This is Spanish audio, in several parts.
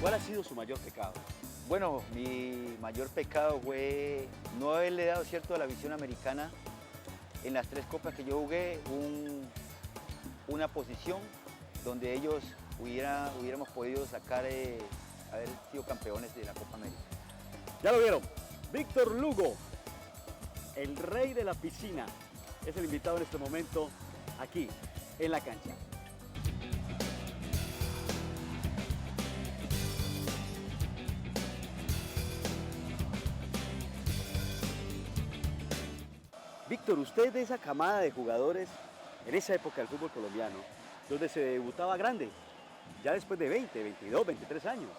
¿Cuál ha sido su mayor pecado? Bueno, mi mayor pecado fue no haberle dado cierto a la visión americana en las 3 copas que yo jugué una posición donde ellos hubiéramos podido sacar, haber sido campeones de la Copa América. Ya lo vieron, Víctor Lugo, el rey de la piscina, es el invitado en este momento aquí en la cancha. Víctor, usted es de esa camada de jugadores en esa época del fútbol colombiano, donde se debutaba grande, ya después de 20, 22, 23 años.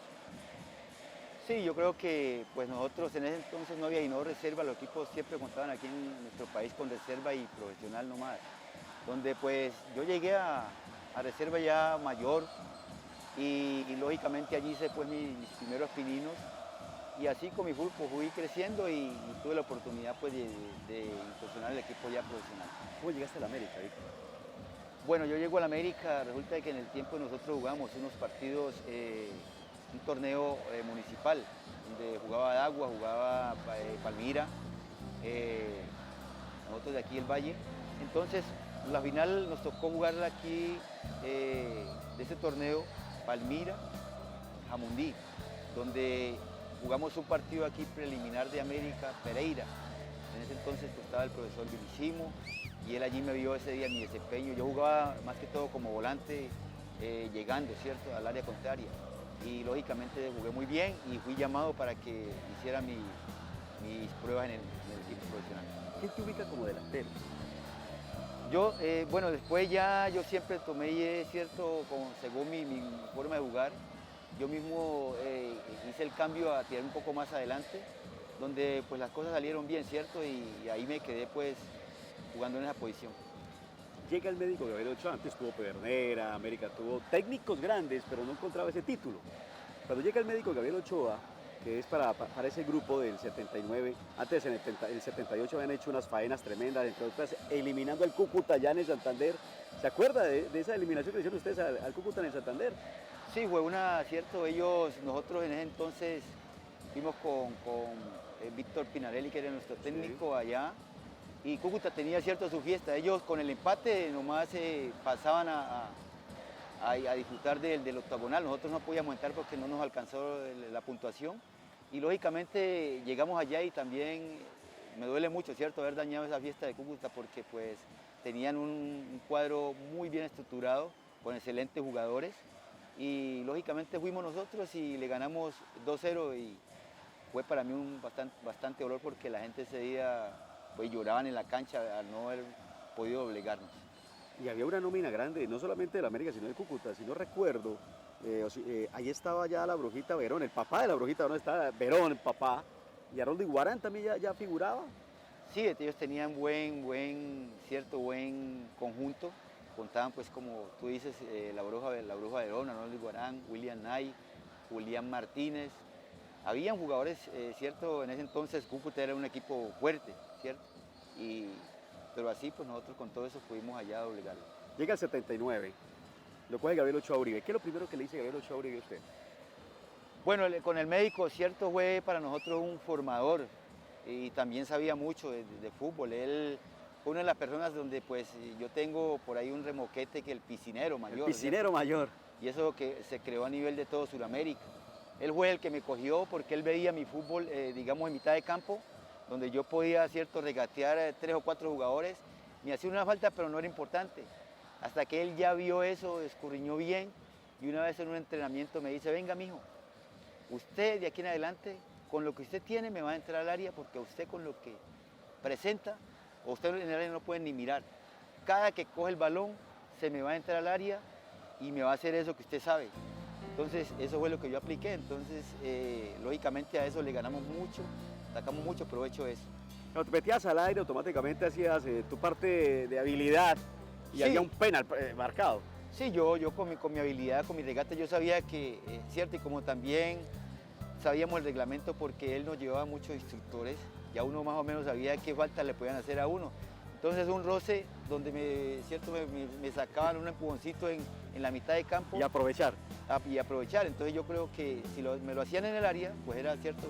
Sí, yo creo que pues nosotros en ese entonces no había no reserva, los equipos siempre contaban aquí en nuestro país con reserva y profesional nomás, donde pues yo llegué a reserva ya mayor y lógicamente allí hice pues mis primeros pininos y así con mi fútbol pues, fui creciendo y tuve la oportunidad pues de incursionar en el equipo ya profesional. ¿Cómo llegaste a la América, Víctor? Bueno, yo llego a la América, resulta que en el tiempo nosotros jugamos unos partidos, un torneo municipal, donde jugaba Dagua, jugaba Palmira, nosotros de aquí el Valle. Entonces, la final nos tocó jugarla aquí, de ese torneo, Palmira, Jamundí, donde jugamos un partido aquí preliminar de América, Pereira. En ese entonces pues, estaba el profesor Vilicimo y él allí me vio ese día mi desempeño. Yo jugaba más que todo como volante, llegando, ¿cierto?, al área contraria. Y lógicamente jugué muy bien y fui llamado para que hiciera mis pruebas en el equipo profesional. ¿Quién te ubica como delantero? Yo, bueno, después ya yo siempre tomé, ¿cierto?, según mi forma de jugar. Yo mismo hice el cambio a tirar un poco más adelante, donde pues las cosas salieron bien, ¿cierto? Y ahí me quedé pues jugando en esa posición. Llega el médico Gabriel Ochoa, antes tuvo Pedernera, América tuvo técnicos grandes, pero no encontraba ese título. Cuando llega el médico Gabriel Ochoa, que es para ese grupo del 79, antes en el 78 habían hecho unas faenas tremendas, entre otras eliminando al Cúcuta allá en el Santander. ¿Se acuerda de esa eliminación que le hicieron ustedes al Cúcuta en el Santander? Sí, fue cierto, nosotros en ese entonces fuimos con Víctor Pinarelli, que era nuestro técnico allá, y Cúcuta tenía cierto su fiesta. Ellos con el empate nomás pasaban a disfrutar del octagonal. Nosotros no podíamos entrar porque no nos alcanzó la puntuación. Y lógicamente llegamos allá y también me duele mucho, ¿cierto?, haber dañado esa fiesta de Cúcuta porque pues tenían un cuadro muy bien estructurado, con excelentes jugadores. Y lógicamente fuimos nosotros y le ganamos 2-0 y fue para mí un bastante dolor porque la gente ese día pues, lloraban en la cancha al no haber podido doblegarnos. Y había una nómina grande, no solamente de la América, sino de Cúcuta. Si no recuerdo, ahí estaba ya la Brujita Verón, el papá de la Brujita Verón estaba Verón, el papá, y Haroldo Iguarán también ya figuraba. Sí, ellos tenían buen conjunto. Contaban, pues, como tú dices, la Bruja Verón, Haroldo Iguarán, William Nay, Julián Martínez. Habían jugadores, ¿cierto? En ese entonces Cúcuta era un equipo fuerte, ¿cierto? Pero así, pues nosotros con todo eso pudimos allá doblegarlo. Llega el 79, lo coge Gabriel Ochoa Uribe. ¿Qué es lo primero que le dice Gabriel Ochoa Uribe a usted? Bueno, con el médico, ¿cierto? Fue para nosotros un formador y también sabía mucho de fútbol. Él fue una de las personas donde pues yo tengo por ahí un remoquete que el piscinero mayor. El piscinero, ¿cierto?, mayor. Y eso que se creó a nivel de todo Sudamérica. Él fue el que me cogió porque él veía mi fútbol, digamos, en mitad de campo, donde yo podía, ¿cierto?, regatear 3 o 4 jugadores. Me hacía una falta, pero no era importante. Hasta que él ya vio eso, escurriñó bien, y una vez en un entrenamiento me dice, venga, mijo, usted de aquí en adelante, con lo que usted tiene, me va a entrar al área, porque usted con lo que presenta, o usted en el área no puede ni mirar. Cada que coge el balón, se me va a entrar al área y me va a hacer eso que usted sabe. Entonces, eso fue lo que yo apliqué. Entonces, lógicamente a eso le ganamos mucho, sacamos mucho provecho de eso. Cuando te metías al aire, automáticamente hacías tu parte de habilidad y sí, había un penal marcado. Sí, yo con mi habilidad, con mi regate, yo sabía que, cierto, y como también sabíamos el reglamento porque él nos llevaba muchos instructores, ya uno más o menos sabía qué falta le podían hacer a uno. Entonces un roce donde me sacaban un empujoncito en la mitad de campo Y aprovechar. y aprovechar. Entonces yo creo que si me lo hacían en el área, pues era cierto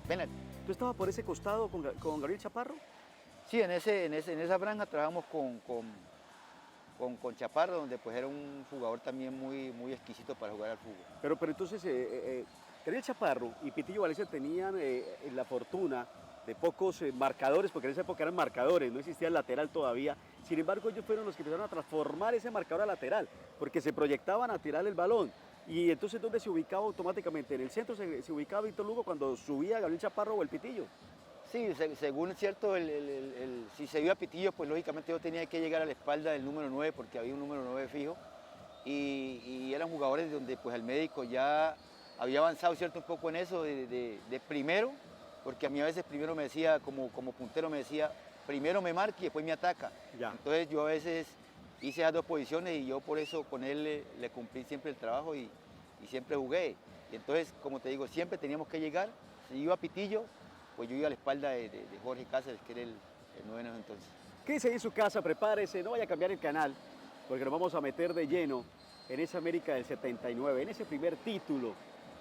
penalti. ¿Tú estabas por ese costado con Gabriel Chaparro? Sí, en esa franja trabajamos con Chaparro, donde pues era un jugador también muy exquisito para jugar al fútbol. Pero entonces, Gabriel Chaparro y Pitillo Valencia tenían la fortuna de pocos marcadores, porque en esa época eran marcadores, no existía el lateral todavía. Sin embargo, ellos fueron los que empezaron a transformar ese marcador a lateral, porque se proyectaban a tirar el balón. Y entonces, ¿dónde se ubicaba automáticamente? En el centro se ubicaba Víctor Lugo cuando subía Gabriel Chaparro o el Pitillo. Sí, según cierto, si se iba a Pitillo, pues lógicamente yo tenía que llegar a la espalda del número 9, porque había un número 9 fijo. Y eran jugadores donde pues el médico ya había avanzado cierto un poco en eso de primero, porque a mí a veces primero me decía, como puntero me decía, primero me marca y después me ataca. Ya. Entonces yo a veces hice esas dos posiciones y yo por eso con él le cumplí siempre el trabajo y siempre jugué. Y entonces, como te digo, siempre teníamos que llegar. Si iba a Pitillo, pues yo iba a la espalda de Jorge Cáceres, que era el 9 en ese entonces. Quédese ahí en su casa, prepárese, no vaya a cambiar el canal, porque nos vamos a meter de lleno en esa América del 79, en ese primer título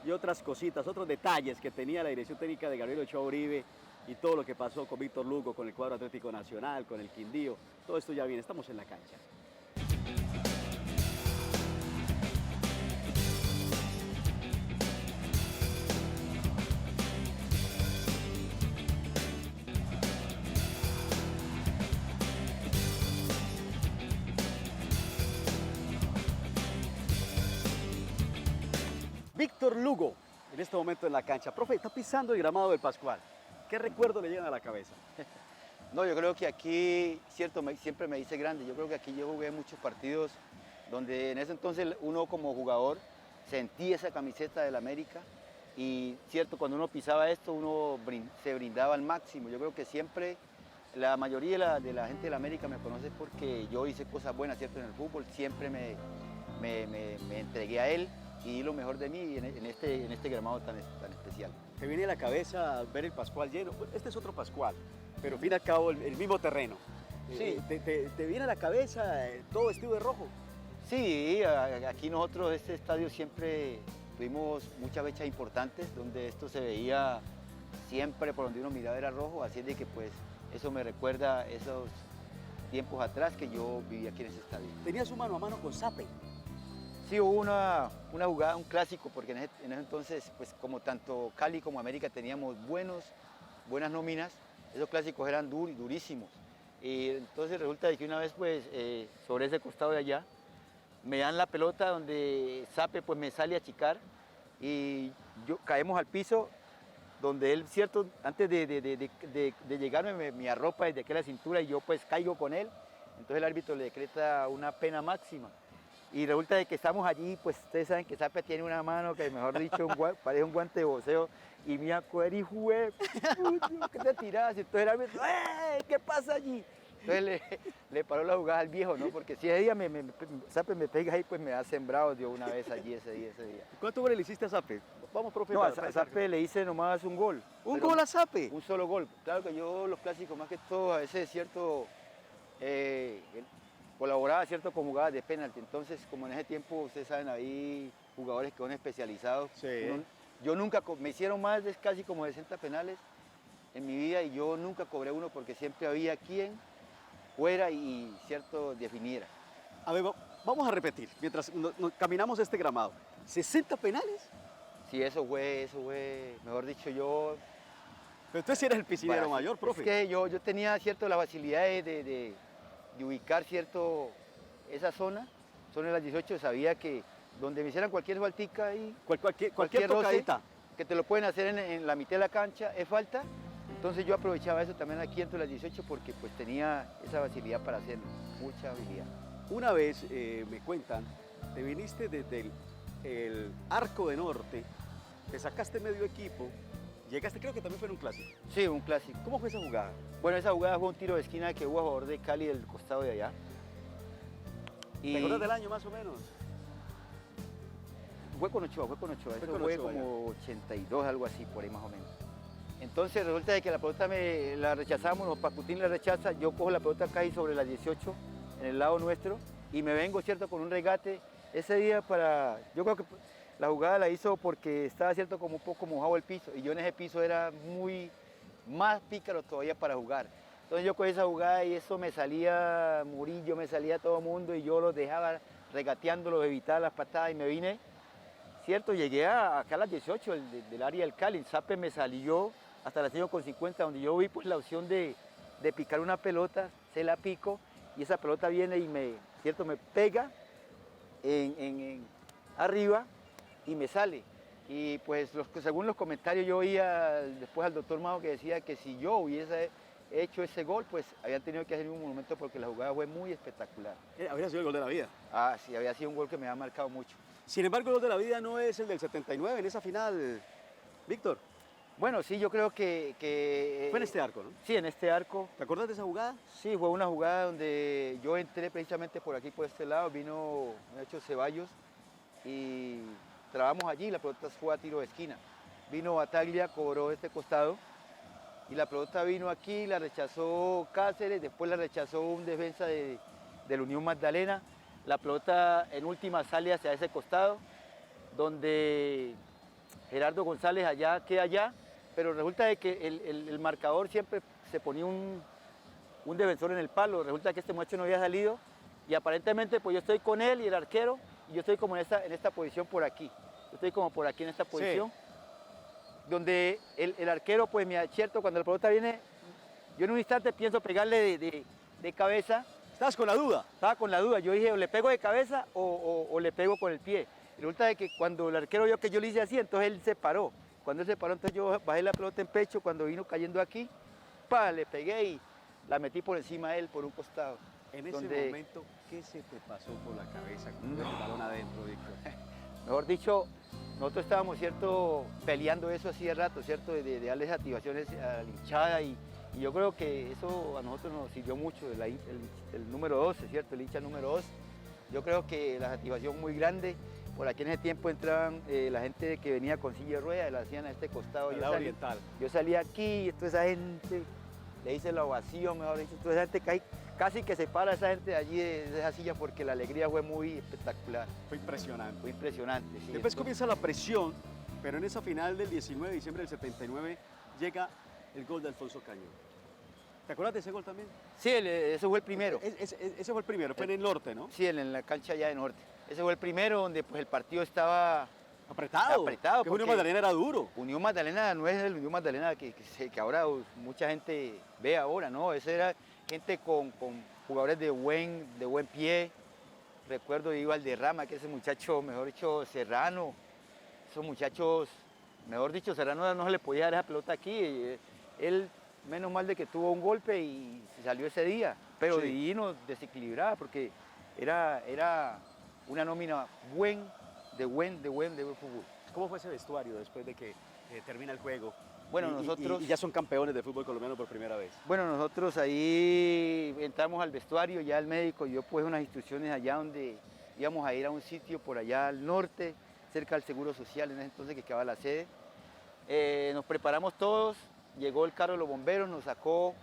y otras cositas, otros detalles que tenía la dirección técnica de Gabriel Ochoa Uribe y todo lo que pasó con Víctor Lugo, con el cuadro Atlético Nacional, con el Quindío. Todo esto ya viene, estamos en la cancha. Víctor Lugo, en este momento en la cancha. Profe, está pisando el gramado del Pascual. ¿Qué recuerdos le llegan a la cabeza? No, yo creo que aquí, cierto, siempre me dice grande. Yo creo que aquí yo jugué muchos partidos donde en ese entonces uno como jugador sentía esa camiseta del América y cierto, cuando uno pisaba esto uno se brindaba al máximo. Yo creo que siempre la mayoría de la gente del América me conoce porque yo hice cosas buenas, cierto, en el fútbol. Siempre me entregué a él y di lo mejor de mí en este gramado tan especial. Te viene a la cabeza ver el Pascual lleno. Este es otro Pascual, pero al fin y al cabo el mismo terreno. Sí. ¿Te viene a la cabeza todo vestido de rojo? Sí, aquí nosotros, este estadio siempre tuvimos muchas fechas importantes donde esto se veía siempre por donde uno miraba era rojo, así es de que pues eso me recuerda esos tiempos atrás que yo vivía aquí en ese estadio. Tenías un mano a mano con Sape. Sí, hubo una jugada, un clásico, porque en ese entonces, pues como tanto Cali como América teníamos buenas nóminas, esos clásicos eran durísimos. Y entonces resulta que una vez, pues, sobre ese costado de allá, me dan la pelota donde Sape pues me sale a achicar y caemos al piso, donde él, cierto, antes de llegarme me arropa desde aquí a la cintura y yo pues caigo con él. Entonces el árbitro le decreta una pena máxima. Y resulta de que estamos allí, pues ustedes saben que Sape tiene una mano que, mejor dicho, parece un guante de boxeo. Y me acuerdo y jugué, ¿qué te tirás? Entonces el árbitro, ¿qué pasa allí? Entonces le paró la jugada al viejo, ¿no? Porque si ese día Sape me pega ahí, pues me ha sembrado de una vez allí ese día. ¿Cuánto goles le hiciste a Sape? Vamos, profe. No, a Sape le hice nomás un gol. ¿Un gol a Sape? Un solo gol. Claro que yo los clásicos, más que todo, a veces es cierto, colaboraba cierto con jugadas de penalti. Entonces, como en ese tiempo, ustedes saben, hay jugadores que son especializados. Sí. Yo nunca, me hicieron más de casi como 60 penales en mi vida y yo nunca cobré uno porque siempre había quien fuera y cierto definiera. A ver, vamos a repetir, mientras caminamos este gramado. ¿60 penales? Sí, eso fue, mejor dicho, yo... Pero tú sí eres el piscinero mayor, profe. Es que yo tenía cierto la facilidad de ubicar cierto esa zona de las 18, sabía que donde me hicieran cualquier faltica y cualquier tocadita, que te lo pueden hacer en la mitad de la cancha, es falta. Entonces yo aprovechaba eso también aquí entre las 18 porque pues tenía esa facilidad para hacerlo, mucha habilidad. Una vez me cuentan, te viniste desde el Arco de Norte, te sacaste medio equipo, llegaste, creo que también fue en un clásico. Sí, un clásico. ¿Cómo fue esa jugada? Bueno, esa jugada fue un tiro de esquina que hubo a favor de Cali del costado de allá. ¿Te acuerdas del año más o menos? Fue con Ochoa. Eso fue como 82, algo así, por ahí más o menos. Entonces resulta de que la pelota la rechazamos, los Pacutín la rechaza, yo cojo la pelota casi sobre las 18 en el lado nuestro y me vengo, ¿cierto?, con un regate. Ese día yo creo que la jugada la hizo porque estaba, ¿cierto?, como un poco mojado el piso y yo en ese piso era más pícaro todavía para jugar. Entonces yo cogí esa jugada y eso me salía Murillo, me salía todo el mundo y yo los dejaba regateándolos, evitaba las patadas y me vine, ¿cierto? Llegué acá a las 18 del área del Cali, el zape me salió hasta las 5:50, donde yo vi pues la opción de picar una pelota, se la pico y esa pelota viene y ¿cierto?, me pega arriba y me sale. Y pues según los comentarios yo oía después al doctor Majo que decía que si yo hubiese hecho ese gol, pues habían tenido que hacer un monumento porque la jugada fue muy espectacular. Habría sido el gol de la vida. Ah, sí, había sido un gol que me ha marcado mucho. Sin embargo, el gol de la vida no es el del 79 en esa final, Víctor. Bueno, sí, yo creo que Fue en este arco, ¿no? sí, en este arco. ¿Te acuerdas de esa jugada? Sí, fue una jugada donde yo entré precisamente por aquí, por este lado, vino Nacho Ceballos y trabamos allí, la pelota fue a tiro de esquina. Vino Bataglia, cobró este costado y la pelota vino aquí, la rechazó Cáceres, después la rechazó un defensa de la Unión Magdalena. La pelota en última sale hacia ese costado, donde Gerardo González queda allá, pero resulta de que el marcador siempre se ponía un defensor en el palo, resulta que este muchacho no había salido y aparentemente pues yo estoy con él y el arquero y yo estoy como en esta posición por aquí, yo estoy como por aquí en esta posición, sí, donde el arquero pues me acierto cuando la pelota viene, yo en un instante pienso pegarle de cabeza. ¿Estabas con la duda? Estaba con la duda, yo dije o le pego de cabeza o le pego con el pie. Y resulta de que cuando el arquero vio que yo le hice así, entonces él se paró. Cuando él se paró, entonces yo bajé la pelota en pecho, cuando vino cayendo aquí, le pegué y la metí por encima de él, por un costado. En ese momento, ¿qué se te pasó por la cabeza con el balón adentro, Víctor? Mejor dicho, nosotros estábamos, ¿cierto?, peleando eso así de rato, ¿cierto?, de darles activaciones a la hinchada y yo creo que eso a nosotros nos sirvió mucho, el número 12, ¿cierto?, el hincha número 2. Yo creo que la activación muy grande. Por aquí en ese tiempo entraban la gente que venía con silla de ruedas, la hacían a este costado. Yo salía aquí y toda esa gente, le hice la ovación, mejor dicho, toda esa gente casi que se para esa gente de allí de esa silla porque la alegría fue muy espectacular. Fue impresionante. Fue impresionante, sí. Después comienza la presión, pero en esa final del 19 de diciembre del 79 llega el gol de Alfonso Cañón. ¿Te acuerdas de ese gol también? Sí, ese fue el primero. Ese fue el primero, fue en el norte, ¿no? Sí, en la cancha allá de norte. Ese fue el primero donde pues, el partido estaba apretado. Que Unión Magdalena era duro. Unión Magdalena no es el Unión Magdalena que ahora mucha gente ve ahora, ¿no? Ese era gente con jugadores de buen pie. Recuerdo iba al Derrama, que ese muchacho, mejor dicho, Serrano. Esos muchachos, mejor dicho, Serrano no se le podía dar esa pelota aquí. Él, menos mal de que tuvo un golpe y salió ese día. Pero sí, divino, desequilibrada, porque era una nómina de buen fútbol. ¿Cómo fue ese vestuario después de que termina el juego? Bueno, nosotros... Y ya son campeones de fútbol colombiano por primera vez. Bueno, nosotros ahí entramos al vestuario, ya el médico dio pues unas instrucciones allá donde íbamos a ir a un sitio por allá al norte, cerca del Seguro Social, en ese entonces que quedaba la sede. Nos preparamos todos, llegó el carro de los bomberos, nos sacó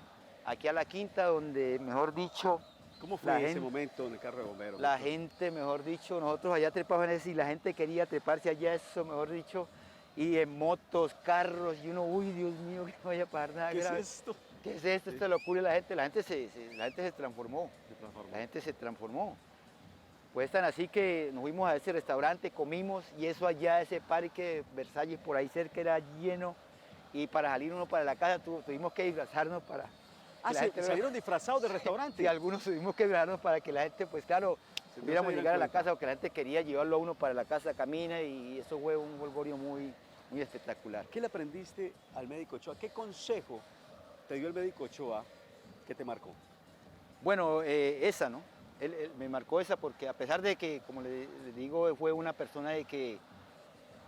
aquí a la quinta, donde, mejor dicho... ¿Cómo fue ese momento en el carro de bomberos? La gente, mejor dicho, nosotros allá trepaban eso y la gente quería treparse allá, eso, mejor dicho, y en motos, carros, y uno, uy, Dios mío, que no vaya a pasar nada grave. ¿Qué es esto? ¿Qué es esto? Esta locura de la gente se transformó. La gente se transformó. Pues tan así que nos fuimos a ese restaurante, comimos, y eso allá, ese parque Versalles por ahí cerca era lleno, y para salir uno para la casa tuvimos que disfrazarnos para... ¿salieron disfrazados del restaurante? Sí, algunos tuvimos que disfrazarnos para que la gente, pues claro, pudiéramos llegar a la casa, porque la gente quería llevarlo a uno para la casa, camina, y eso fue un jolgorio muy espectacular. ¿Qué le aprendiste al médico Ochoa? ¿Qué consejo te dio el médico Ochoa que te marcó? Bueno, esa, ¿no? Él me marcó esa porque a pesar de que, como le digo, fue una persona de que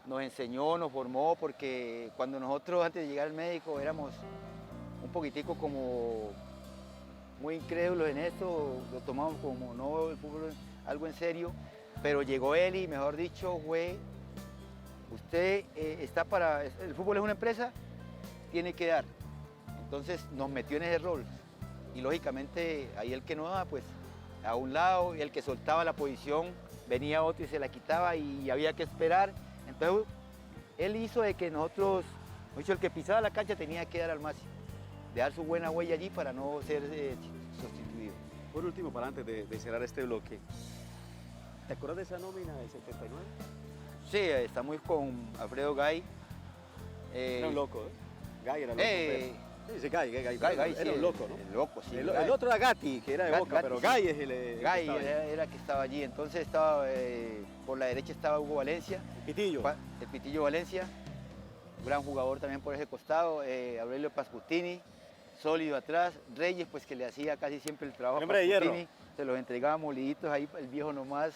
nos enseñó, nos formó, porque cuando nosotros antes de llegar al médico éramos un poquitico como muy incrédulos en esto, lo tomamos como no el fútbol algo en serio, pero llegó él y mejor dicho, usted está el fútbol es una empresa tiene que dar. Entonces nos metió en ese rol. Y lógicamente ahí el que no daba, pues a un lado, y el que soltaba la posición, venía otro y se la quitaba y había que esperar. Entonces él hizo de que nosotros, el que pisaba la cancha tenía que dar al máximo, dejar su buena huella allí para no ser sustituido. Por último, para antes de cerrar este bloque, ¿te acuerdas de esa nómina del 79? Sí, estamos con Alfredo Gay. Era un loco, ¿eh? Gay era loco. Sí, sí, Gay Gay, era sí, un loco, ¿no? El loco, sí. El otro era Gatti, que era de Boca, Gatti, pero sí. Gay es el Gay que estaba ahí. era que estaba allí. Entonces estaba, por la derecha estaba Hugo Valencia. Pitillo. El Pitillo Valencia, gran jugador también por ese costado. Aurelio Pascutini, sólido atrás. Reyes, pues que le hacía casi siempre el trabajo a Hombre de hierro. Pascutini. Se los entregaba moliditos ahí, el viejo nomás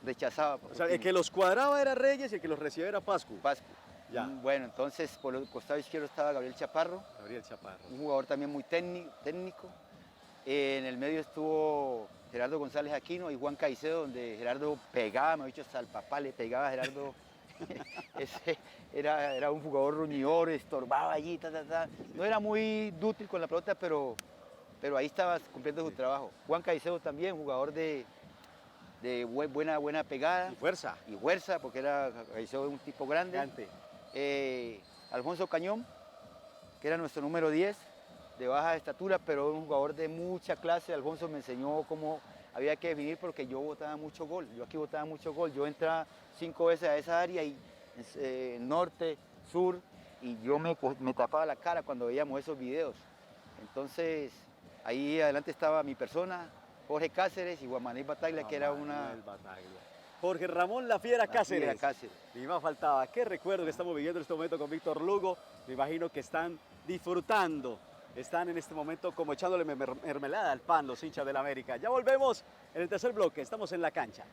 rechazaba. O sea, el que los cuadraba era Reyes y el que los recibía era Pascu. Pascu. Ya. Bueno, entonces por el costado izquierdo estaba Gabriel Chaparro, Gabriel Chaparro. un jugador también muy técnico. En el medio estuvo Gerardo González Aquino y Juan Caicedo, donde Gerardo pegaba, me he dicho, hasta el papá le pegaba a Gerardo. Era un jugador ruñidor, estorbaba allí, No era muy dúctil con la pelota, pero ahí estaba cumpliendo su trabajo. Juan Caicedo también, jugador de buena pegada. Y fuerza. Porque era Caicedo un tipo grande. Alfonso Cañón, que era nuestro número 10, de baja estatura, pero un jugador de mucha clase. Alfonso me enseñó cómo había que definir porque yo botaba mucho gol. Yo aquí botaba mucho gol. Yo entraba 5 veces a esa área, y norte, sur, y yo me tapaba la cara cuando veíamos esos videos. Entonces, ahí adelante estaba mi persona, Jorge Cáceres y Juan Manuel Bataglia, que era una... Jorge Ramón La Fiera Cáceres. Fiera Cáceres. Ni más faltaba. Qué recuerdo que estamos viviendo en este momento con Víctor Lugo. Me imagino que están disfrutando. Están en este momento como echándole mermelada al pan los hinchas del América. Ya volvemos en el tercer bloque. Estamos en la cancha.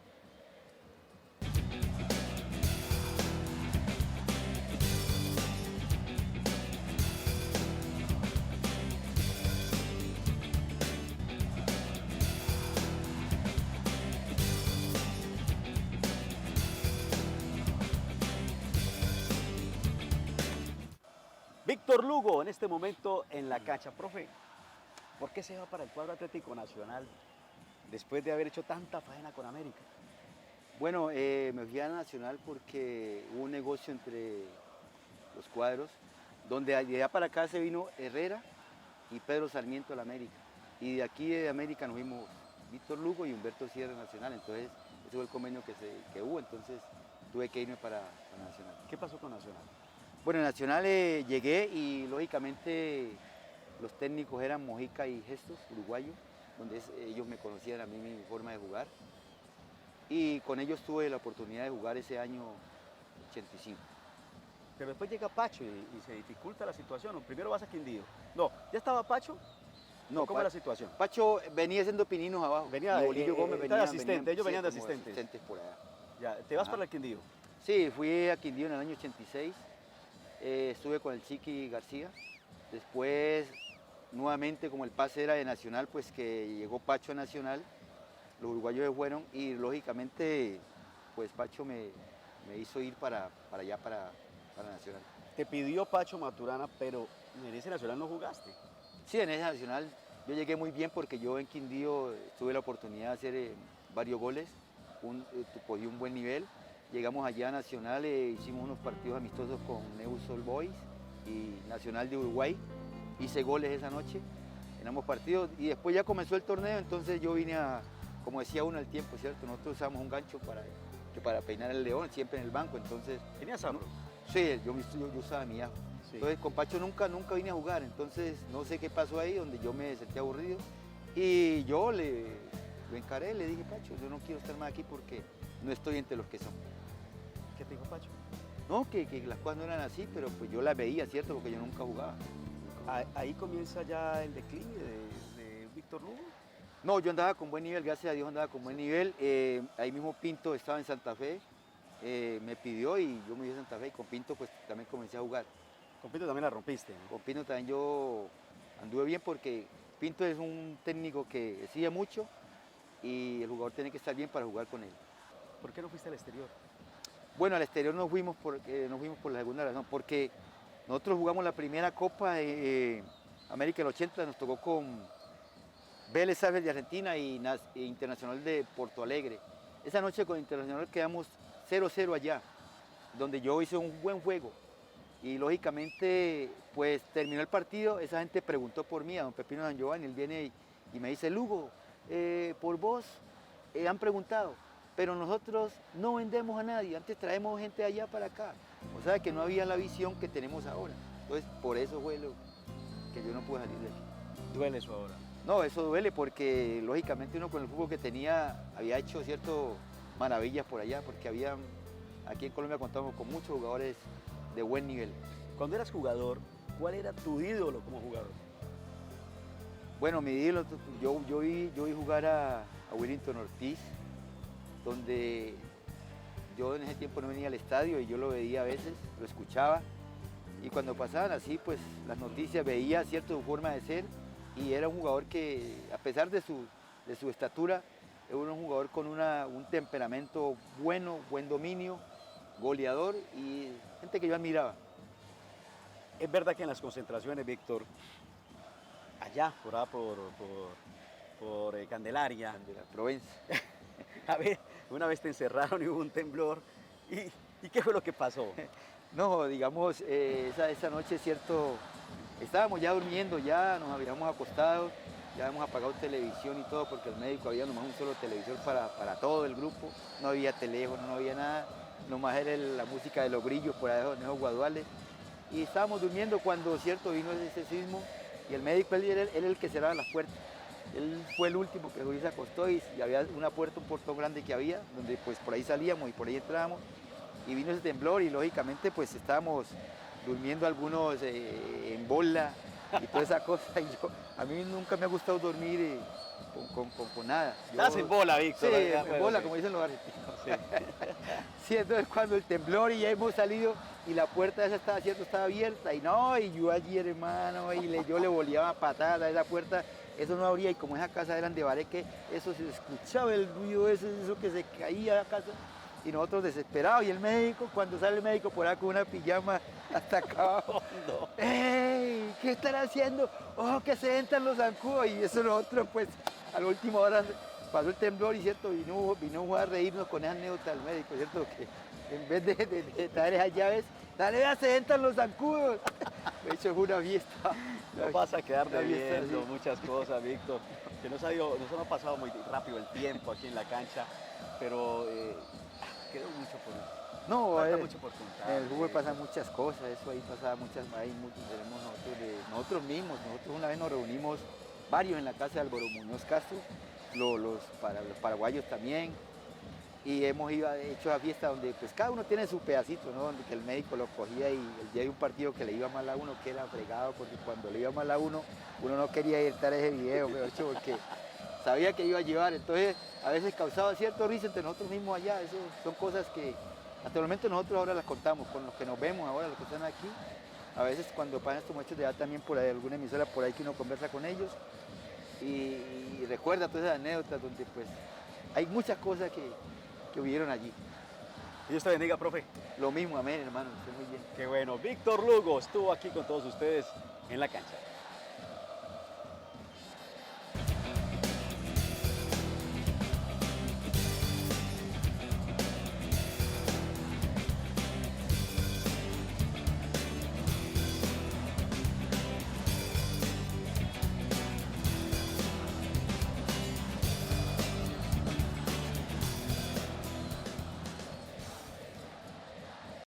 Víctor Lugo en este momento en la cancha. Profe, ¿por qué se va para el cuadro Atlético Nacional después de haber hecho tanta faena con América? Bueno, me fui a Nacional porque hubo un negocio entre los cuadros, donde de allá para acá se vino Herrera y Pedro Sarmiento a la América. Y de aquí de América nos vimos Víctor Lugo y Humberto Sierra Nacional. Entonces, ese fue el convenio que hubo, entonces tuve que irme para Nacional. ¿Qué pasó con Nacional? Bueno, en Nacional llegué y lógicamente los técnicos eran Mojica y Gestos, uruguayos, donde ellos me conocían a mí mi forma de jugar. Y con ellos tuve la oportunidad de jugar ese año 85. Pero después llega Pacho y se dificulta la situación. Primero vas a Quindío. No, ¿ya estaba Pacho? No, ¿Cómo era la situación? Pacho venía haciendo pininos abajo. Venía, y Bolillo Gómez venía de asistente, ellos venían de como asistentes. asistentes por allá. Ya, ¿te vas Ajá. para el Quindío? Sí, fui a Quindío en el año 86. Estuve con el Chiqui García. Después, nuevamente, como el pase era de Nacional, pues que llegó Pacho a Nacional. Los uruguayos se fueron y lógicamente, pues Pacho me hizo ir para allá, para Nacional. Te pidió Pacho Maturana, pero en ese Nacional no jugaste. Sí, en ese Nacional yo llegué muy bien porque yo en Quindío tuve la oportunidad de hacer varios goles, cogí un buen nivel. Llegamos allá a Nacional, hicimos unos partidos amistosos con Neus Old Boys y Nacional de Uruguay. Hice goles esa noche en ambos partidos y después ya comenzó el torneo, entonces yo vine como decía uno al tiempo, ¿cierto? Nosotros usamos un gancho para peinar el león, siempre en el banco, entonces... ¿Tenías afro? Sí, yo usaba mi ajo. Sí. Entonces con Pacho nunca vine a jugar, entonces no sé qué pasó ahí, donde yo me sentí aburrido y yo lo encaré, le dije, Pacho, yo no quiero estar más aquí porque no estoy entre los que son. ¿Qué te dijo Pacho? No, que las cosas no eran así, pero pues yo las veía, ¿cierto? Porque yo nunca jugaba. Ahí comienza ya el declive de Víctor Lugo. No, yo andaba con buen nivel, gracias a Dios andaba con buen nivel. Ahí mismo Pinto estaba en Santa Fe, me pidió y yo me fui a Santa Fe y con Pinto pues también comencé a jugar. Con Pinto también la rompiste, ¿no? Con Pinto también yo anduve bien porque Pinto es un técnico que exige mucho y el jugador tiene que estar bien para jugar con él. ¿Por qué no fuiste al exterior? Bueno, al exterior nos fuimos por la segunda razón, porque Nosotros jugamos la primera Copa América del 80, nos tocó con Vélez Sarsfield de Argentina y Internacional de Porto Alegre. Esa noche con Internacional quedamos 0-0 allá, donde yo hice un buen juego. Y lógicamente, pues terminó el partido, esa gente preguntó por mí, a don Pepino San Giovanni, él viene y me dice, Lugo, por vos han preguntado, pero nosotros no vendemos a nadie, antes traemos gente de allá para acá. O sea que no había la visión que tenemos ahora. Entonces, por eso fue lo que yo no pude salir de aquí. ¿Duele eso ahora? No, eso duele porque lógicamente uno con el fútbol que tenía había hecho ciertas maravillas por allá, porque aquí en Colombia contamos con muchos jugadores de buen nivel. Cuando eras jugador, ¿cuál era tu ídolo como jugador? Bueno, mi ídolo, yo vi jugar a Willington Ortiz, donde yo en ese tiempo no venía al estadio y yo lo veía a veces, lo escuchaba, y cuando pasaban así, pues las noticias, veía cierta forma de ser, y era un jugador que, a pesar de su estatura, era un jugador con un temperamento bueno, buen dominio, goleador y gente que yo admiraba. Es verdad que en las concentraciones, Víctor, allá, por Candelaria, Provenza. a ver, una vez te encerraron y hubo un temblor, ¿y qué fue lo que pasó? No, digamos, esa noche, cierto, estábamos ya durmiendo, ya nos habíamos acostado, ya habíamos apagado televisión y todo, porque el médico había nomás un solo televisor para todo el grupo, no había teléfono, no había nada, nomás era la música de los grillos por ahí en esos guaduales, y estábamos durmiendo cuando, cierto, vino ese sismo, y el médico, él era el que cerraba las puertas. Él fue el último que se acostó y había una puerta, un portón grande que había, donde pues por ahí salíamos y por ahí entrábamos, y vino ese temblor y lógicamente pues estábamos durmiendo algunos en bola y toda esa cosa, y a mí nunca me ha gustado dormir con nada. Estás en bola, Víctor. Sí, allá, en bueno, bola, sí. como dicen los argentinos. Sí. Sí, entonces cuando el temblor y ya hemos salido y la puerta esa estaba abierta y no, y yo allí, hermano, yo le voleaba patadas a esa puerta, eso no abría, y como esa casa eran de bareque, eso se escuchaba el ruido, eso que se caía la casa, y nosotros desesperados, y el médico, cuando sale el médico por ahí con una pijama hasta acá abajo, No. ¡ey! ¿Qué están haciendo? ¡Oh, que se entran los zancudos! Y eso nosotros, pues, a la última hora pasó el temblor y, cierto, vino a reírnos con esa anécdota del médico, ¿cierto? Que en vez de traer esas llaves, dale, ya se entran los zancudos. De hecho, fue una fiesta. No vas a quedar Una fiesta debiendo así. muchas cosas, Víctor. Que nos ha pasado muy rápido el tiempo aquí en la cancha, pero quedó mucho por No, falta mucho por contar. en el fútbol pasan muchas cosas, eso ahí pasaba tenemos nosotros mismos, nosotros una vez nos reunimos varios en la casa de Álvaro Muñoz Castro, los paraguayos también, y hemos hecho a fiesta donde pues cada uno tiene su pedacito, ¿no? Donde que el médico lo cogía y el día de un partido que le iba mal a uno, que era fregado, porque cuando le iba mal a uno no quería editar ese video, pero hecho porque sabía que iba a llevar, entonces a veces causaba cierto risa entre nosotros mismos allá, eso son cosas que hasta el momento nosotros ahora las contamos, con los que nos vemos ahora, los que están aquí, a veces cuando pasan estos hechos de edad también por ahí, alguna emisora por ahí que uno conversa con ellos y recuerda todas esas anécdotas donde pues hay muchas cosas que hubieron allí. Dios te bendiga, profe. Lo mismo, amén, hermano, esté muy bien. Qué bueno. Víctor Lugo estuvo aquí con todos ustedes en la cancha.